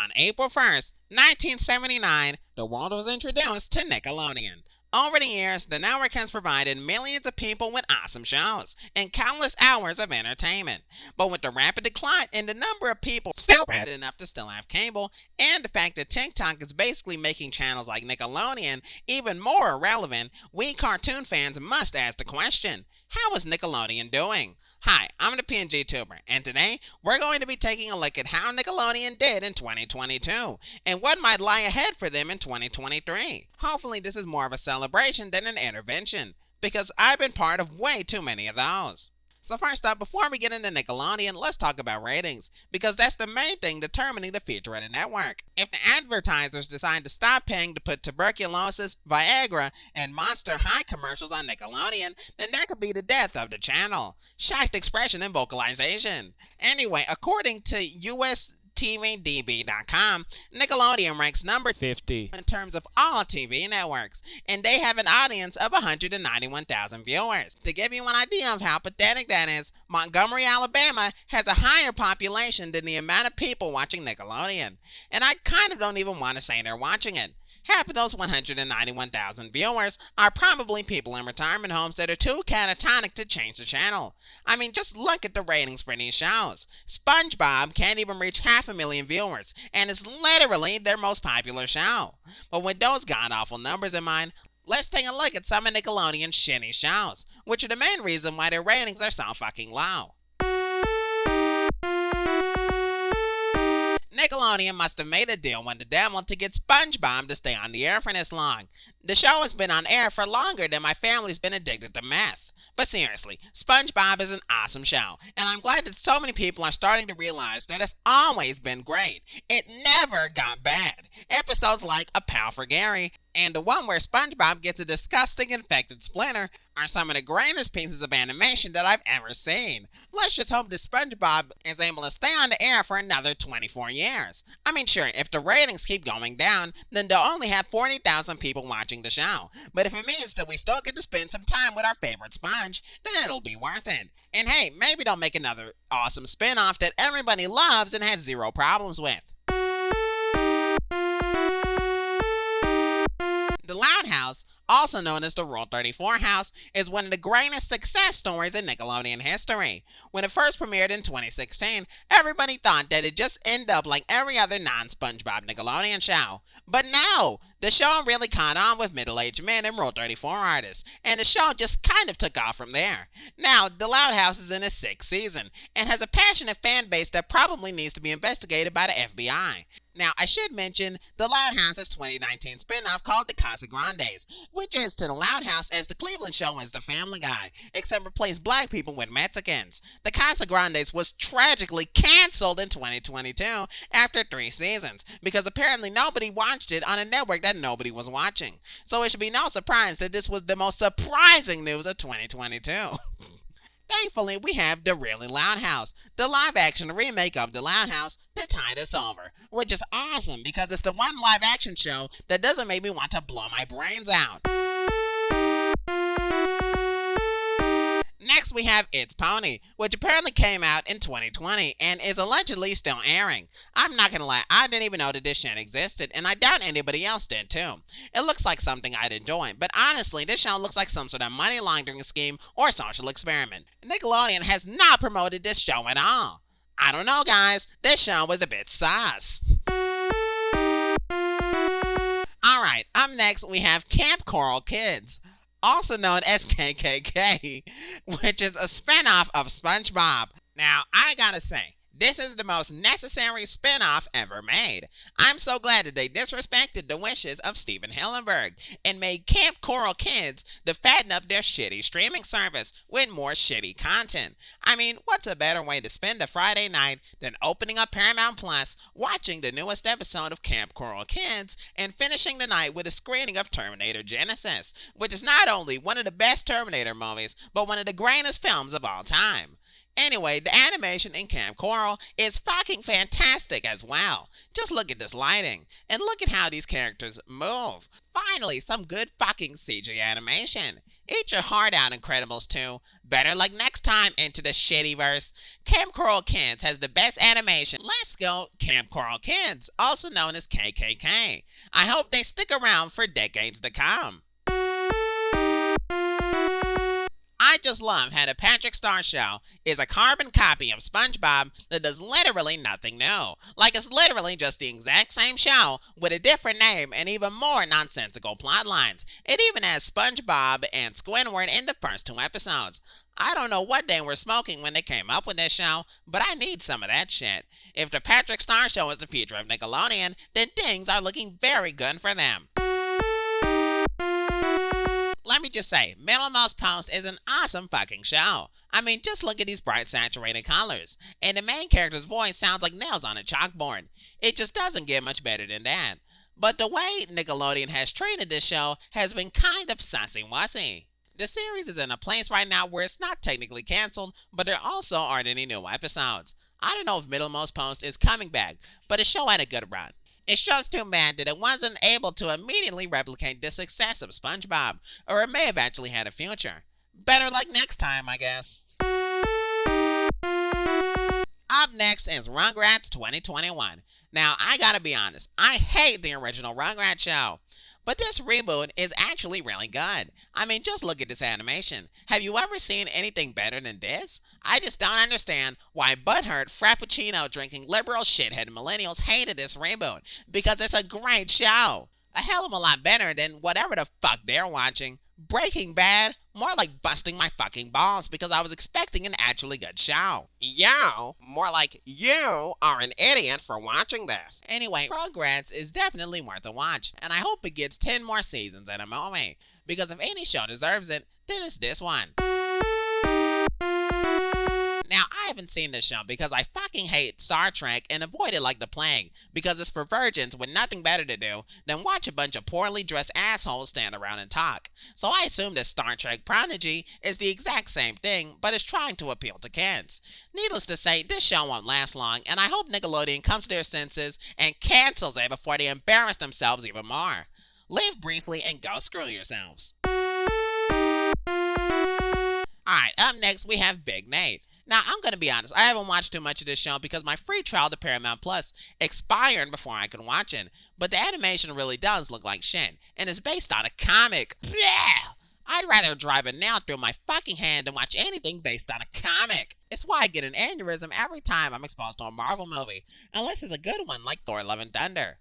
On April 1st, 1979, the world was introduced to Nickelodeon. Over the years, the network has provided millions of people with awesome shows and countless hours of entertainment. But with the rapid decline in the number of people still bad enough to still have cable, and the fact that TikTok is basically making channels like Nickelodeon even more irrelevant, we cartoon fans must ask the question, how is Nickelodeon doing? Hi, I'm the PNGtuber, and today we're going to be taking a look at how Nickelodeon did in 2022, and what might lie ahead for them in 2023. Hopefully this is more of a celebration than an intervention, because I've been part of way too many of those. So first up, before we get into Nickelodeon, let's talk about ratings, because that's the main thing determining the future of the network. If the advertisers decide to stop paying to put tuberculosis, Viagra, and Monster High commercials on Nickelodeon, then that could be the death of the channel. Shocked expression and vocalization. Anyway, according to TVDB.com, Nickelodeon ranks number 50 in terms of all TV networks, and they have an audience of 191,000 viewers. To give you an idea of how pathetic that is, Montgomery, Alabama has a higher population than the amount of people watching Nickelodeon, and I kind of don't even want to say they're watching it. Half of those 191,000 viewers are probably people in retirement homes that are too catatonic to change the channel. I mean, just look at the ratings for these shows. SpongeBob can't even reach 500,000 viewers, and is literally their most popular show. But with those god-awful numbers in mind, let's take a look at some of Nickelodeon's shitty shows, which are the main reason why their ratings are so fucking low. Nickelodeon must have made a deal with the devil to get SpongeBob to stay on the air for this long. The show has been on air for longer than my family's been addicted to meth. But seriously, SpongeBob is an awesome show, and I'm glad that so many people are starting to realize that it's always been great. It never got bad. Episodes like A Pal for Gary and the one where SpongeBob gets a disgusting infected splinter are some of the greatest pieces of animation that I've ever seen. Let's just hope that SpongeBob is able to stay on the air for another 24 years. I mean, sure, if the ratings keep going down, then they'll only have 40,000 people watching the show. But if it means that we still get to spend some time with our favorite Sponge, then it'll be worth it. And hey, maybe they'll make another awesome spin-off that everybody loves and has zero problems with. The Loud House, also known as the Rule 34 House, is one of the greatest success stories in Nickelodeon history. When it first premiered in 2016, everybody thought that it'd just end up like every other non-SpongeBob Nickelodeon show. But no! The show really caught on with middle-aged men and Rule 34 artists, and the show just kind of took off from there. Now, The Loud House is in its 6th season, and has a passionate fan base that probably needs to be investigated by the FBI. Now, I should mention the Loud House's 2019 spin-off called The Casa Grandes, which is to The Loud House as the Cleveland show is The Family Guy, except replaced black people with Mexicans. The Casa Grandes was tragically cancelled in 2022 after 3 seasons, because apparently nobody watched it on a network that nobody was watching. So it should be no surprise that this was the most surprising news of 2022. Thankfully, we have The Really Loud House, the live-action remake of The Loud House, to tide us over, which is awesome because it's the one live-action show that doesn't make me want to blow my brains out. Next we have It's Pony, which apparently came out in 2020 and is allegedly still airing. I'm not gonna lie, I didn't even know that this shit existed, and I doubt anybody else did too. It looks like something I'd enjoy, but honestly, this show looks like some sort of money laundering scheme or social experiment. Nickelodeon has not promoted this show at all. I don't know, guys, this show was a bit sus. Alright, up next we have Camp Coral Kids, also known as KKK, which is a spinoff of SpongeBob. Now, I gotta say, this is the most necessary spin-off ever made. I'm so glad that they disrespected the wishes of Steven Hillenburg and made Camp Coral Kids to fatten up their shitty streaming service with more shitty content. I mean, what's a better way to spend a Friday night than opening up Paramount Plus, watching the newest episode of Camp Coral Kids, and finishing the night with a screening of Terminator Genisys, which is not only one of the best Terminator movies, but one of the greatest films of all time. Anyway, the animation in Camp Coral is fucking fantastic as well. Just look at this lighting, and look at how these characters move. Finally, some good fucking CG animation. Eat your heart out, Incredibles 2. Better luck next time into the shittyverse. Camp Coral Kids has the best animation. Let's go Camp Coral Kids, also known as KKK. I hope they stick around for decades to come. I just love how the Patrick Star Show is a carbon copy of SpongeBob that does literally nothing new. Like it's literally just the exact same show with a different name and even more nonsensical plot lines. It even has SpongeBob and Squidward in the first 2 episodes. I don't know what they were smoking when they came up with this show, but I need some of that shit. If the Patrick Star Show is the future of Nickelodeon, then things are looking very good for them. Let me just say, Middlemost Post is an awesome fucking show. I mean, just look at these bright saturated colors. And the main character's voice sounds like nails on a chalkboard. It just doesn't get much better than that. But the way Nickelodeon has treated this show has been kind of sussy-wussy. The series is in a place right now where it's not technically canceled, but there also aren't any new episodes. I don't know if Middlemost Post is coming back, but the show had a good run. It's just too bad that it wasn't able to immediately replicate the success of SpongeBob, or it may have actually had a future. Better luck next time, I guess. Up next is Rugrats 2021. Now, I gotta be honest, I hate the original Rugrats show. But this reboot is actually really good. I mean, just look at this animation. Have you ever seen anything better than this? I just don't understand why butthurt, frappuccino-drinking liberal shithead millennials hated this reboot. Because it's a great show. A hell of a lot better than whatever the fuck they're watching. Breaking Bad? More like busting my fucking balls because I was expecting an actually good show. Yo, more like you are an idiot for watching this. Anyway, Rugrats is definitely worth a watch, and I hope it gets 10 more seasons and a movie. Because if any show deserves it, then it's this one. Now, I haven't seen this show because I fucking hate Star Trek and avoid it like the plague because it's for virgins with nothing better to do than watch a bunch of poorly dressed assholes stand around and talk. So I assume that Star Trek Prodigy is the exact same thing, but is trying to appeal to kids. Needless to say, this show won't last long, and I hope Nickelodeon comes to their senses and cancels it before they embarrass themselves even more. Live briefly and go screw yourselves. Alright, up next we have Big Nate. Now, I'm going to be honest, I haven't watched too much of this show because my free trial to Paramount Plus expired before I could watch it. But the animation really does look like shit, and it's based on a comic. Blech! I'd rather drive a nail through my fucking hand than watch anything based on a comic. It's why I get an aneurysm every time I'm exposed to a Marvel movie, unless it's a good one like Thor: Love and Thunder.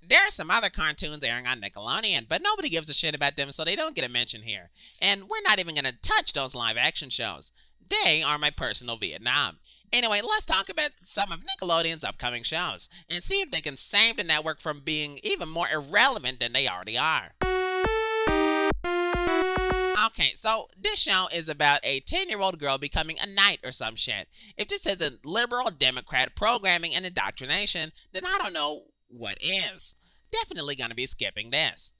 There are some other cartoons airing on Nickelodeon, but nobody gives a shit about them, so they don't get a mention here. And we're not even going to touch those live-action shows. They are my personal Vietnam. Anyway, let's talk about some of Nickelodeon's upcoming shows, and see if they can save the network from being even more irrelevant than they already are. Okay, so this show is about a 10-year-old girl becoming a knight or some shit. If this isn't liberal Democrat programming and indoctrination, then I don't know what is. Definitely gonna be skipping this.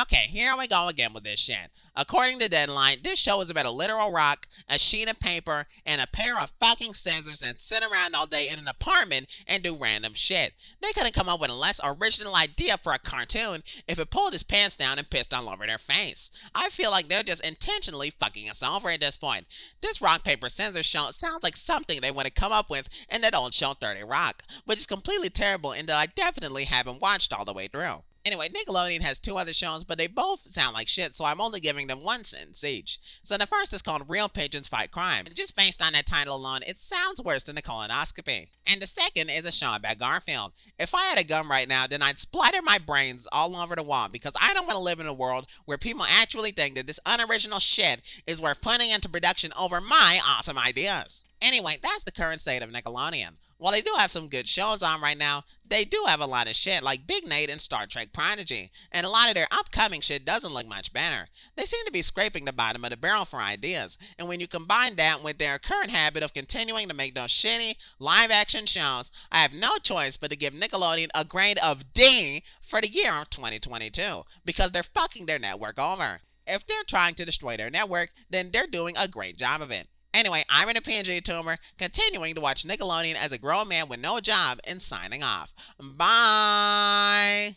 Okay, here we go again with this shit. According to Deadline, this show is about a literal rock, a sheet of paper, and a pair of fucking scissors and sit around all day in an apartment and do random shit. They couldn't come up with a less original idea for a cartoon if it pulled his pants down and pissed all over their face. I feel like they're just intentionally fucking us over at this point. This rock, paper, scissors show sounds like something they would have come up with in that old show 30 Rock, which is completely terrible and that I definitely haven't watched all the way through. Anyway, Nickelodeon has 2 other shows, but they both sound like shit, so I'm only giving them 1 sentence each. So the first is called Real Pigeons Fight Crime, and just based on that title alone, it sounds worse than a colonoscopy. And the second is a show about Garfield. If I had a gun right now, then I'd splatter my brains all over the wall, because I don't want to live in a world where people actually think that this unoriginal shit is worth putting into production over my awesome ideas. Anyway, that's the current state of Nickelodeon. While they do have some good shows on right now, they do have a lot of shit like Big Nate and Star Trek Prodigy, and a lot of their upcoming shit doesn't look much better. They seem to be scraping the bottom of the barrel for ideas, and when you combine that with their current habit of continuing to make those shitty live-action shows, I have no choice but to give Nickelodeon a grade of D for the year of 2022, because they're fucking their network over. if they're trying to destroy their network, then they're doing a great job of it. Anyway, I'm in a PNGtuber, continuing to watch Nickelodeon as a grown man with no job and signing off. Bye!